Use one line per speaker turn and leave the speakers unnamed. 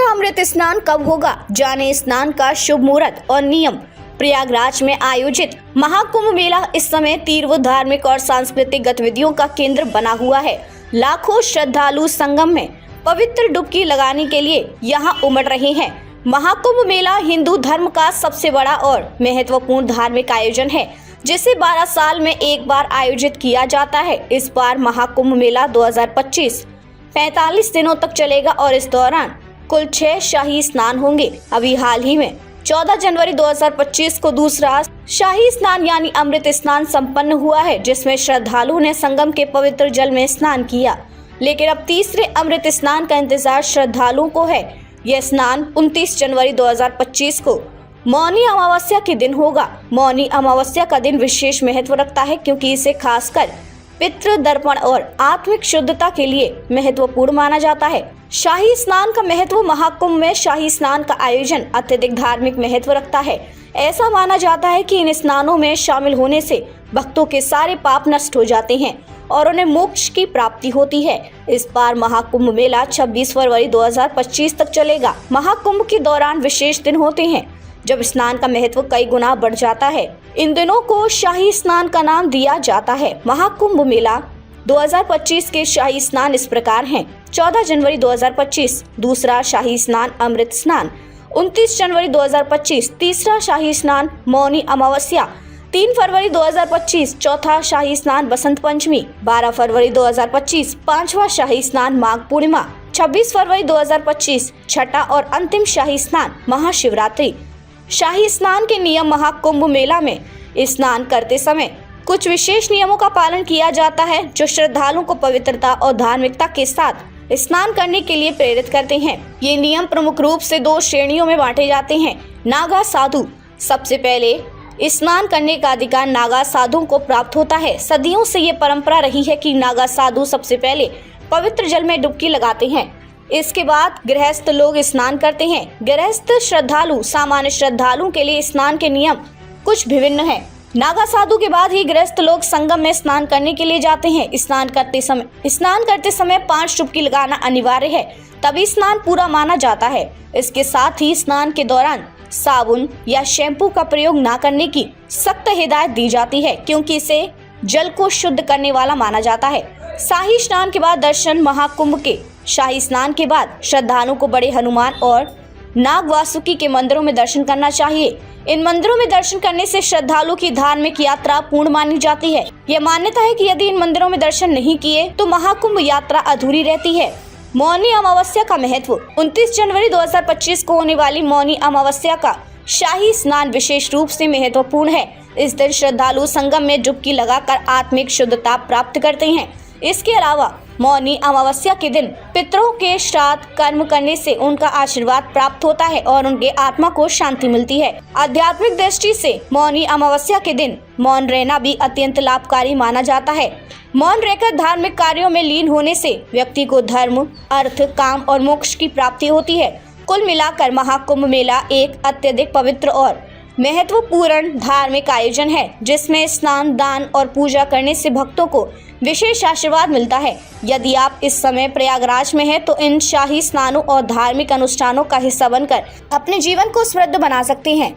अमृत स्नान कब होगा, जाने स्नान का शुभ मुहूर्त और नियम। प्रयागराज में आयोजित महाकुंभ मेला इस समय तीव्र धार्मिक और सांस्कृतिक गतिविधियों का केंद्र बना हुआ है। लाखों श्रद्धालु संगम में पवित्र डुबकी लगाने के लिए यहाँ उमड़ रहे हैं। महाकुंभ मेला हिंदू धर्म का सबसे बड़ा और महत्वपूर्ण धार्मिक आयोजन है, जिसे 12 साल में एक बार आयोजित किया जाता है। इस बार महाकुंभ मेला 2025 45 दिनों तक चलेगा और इस दौरान कुल 6 शाही स्नान होंगे। अभी हाल ही में 14 जनवरी 2025 को दूसरा शाही स्नान यानी अमृत स्नान संपन्न हुआ है, जिसमें श्रद्धालुओं ने संगम के पवित्र जल में स्नान किया। लेकिन अब तीसरे अमृत स्नान का इंतजार श्रद्धालुओं को है। यह स्नान 29 जनवरी 2025 को मौनी अमावस्या के दिन होगा। मौनी अमावस्या का दिन विशेष महत्व रखता है, क्योंकि इसे खासकर पितृ दर्पण और आत्मिक शुद्धता के लिए महत्वपूर्ण माना जाता है। शाही स्नान का महत्व। महाकुंभ में शाही स्नान का आयोजन अत्यधिक धार्मिक महत्व रखता है। ऐसा माना जाता है कि इन स्नानों में शामिल होने से भक्तों के सारे पाप नष्ट हो जाते हैं और उन्हें मोक्ष की प्राप्ति होती है। इस बार महाकुंभ मेला 26 फरवरी 2025 तक चलेगा। महाकुंभ के दौरान विशेष दिन होते हैं, जब स्नान का महत्व कई गुना बढ़ जाता है। इन दिनों को शाही स्नान का नाम दिया जाता है। महाकुंभ मेला 2025 के शाही स्नान इस प्रकार हैं। 14 जनवरी 2025 दूसरा शाही स्नान अमृत स्नान, 29 जनवरी 2025 तीसरा शाही स्नान मौनी अमावस्या, 3 फरवरी 2025 चौथा शाही स्नान बसंत पंचमी, 12 फरवरी 2025 पांचवा शाही स्नान माघ पूर्णिमा, 26 फरवरी 2025 छठा और अंतिम शाही स्नान महाशिवरात्रि। शाही स्नान के नियम। महाकुंभ मेला में स्नान करते समय कुछ विशेष नियमों का पालन किया जाता है, जो श्रद्धालुओं को पवित्रता और धार्मिकता के साथ स्नान करने के लिए प्रेरित करते हैं। ये नियम प्रमुख रूप से 2 श्रेणियों में बांटे जाते हैं। नागा साधु। सबसे पहले स्नान करने का अधिकार नागा साधुओं को प्राप्त होता है। सदियों से ये परंपरा रही है कि नागा साधु सबसे पहले पवित्र जल में डुबकी लगाते हैं। इसके बाद गृहस्थ लोग स्नान करते हैं। गृहस्थ श्रद्धालु। सामान्य श्रद्धालुओं के लिए स्नान के नियम कुछ विभिन्न हैं। नागा साधु के बाद ही गृहस्थ लोग संगम में स्नान करने के लिए जाते हैं। स्नान करते समय 5 डुबकी लगाना अनिवार्य है, तभी स्नान पूरा माना जाता है। इसके साथ ही स्नान के दौरान साबुन या शैम्पू का प्रयोग न करने की सख्त हिदायत दी जाती है, क्योंकि इसे जल को शुद्ध करने वाला माना जाता है। शाही स्नान के बाद दर्शन। महाकुंभ के शाही स्नान के बाद श्रद्धालुओं को बड़े हनुमान और नाग वासुकी के मंदिरों में दर्शन करना चाहिए। इन मंदिरों में दर्शन करने से श्रद्धालुओं की धार्मिक यात्रा पूर्ण मानी जाती है। यह मान्यता है कि यदि इन मंदिरों में दर्शन नहीं किए तो महाकुंभ यात्रा अधूरी रहती है। मौनी अमावस्या का महत्व। 29 जनवरी 2025 को होने वाली मौनी अमावस्या का शाही स्नान विशेष रूप से महत्वपूर्ण है। इस दिन श्रद्धालु संगम में डुबकी लगाकर आत्मिक शुद्धता प्राप्त करते हैं। इसके अलावा मौनी अमावस्या के दिन पितरों के श्राद्ध कर्म करने से उनका आशीर्वाद प्राप्त होता है और उनके आत्मा को शांति मिलती है। आध्यात्मिक दृष्टि से मौनी अमावस्या के दिन मौन रहना भी अत्यंत लाभकारी माना जाता है। मौन रहकर धार्मिक कार्यों में लीन होने से व्यक्ति को धर्म, अर्थ, काम और मोक्ष की प्राप्ति होती है। कुल मिलाकर महाकुंभ मेला एक अत्यधिक पवित्र और महत्वपूर्ण धार्मिक आयोजन है, जिसमें स्नान, दान और पूजा करने से भक्तों को विशेष आशीर्वाद मिलता है। यदि आप इस समय प्रयागराज में हैं, तो इन शाही स्नानों और धार्मिक अनुष्ठानों का हिस्सा बनकर अपने जीवन को समृद्ध बना सकते हैं।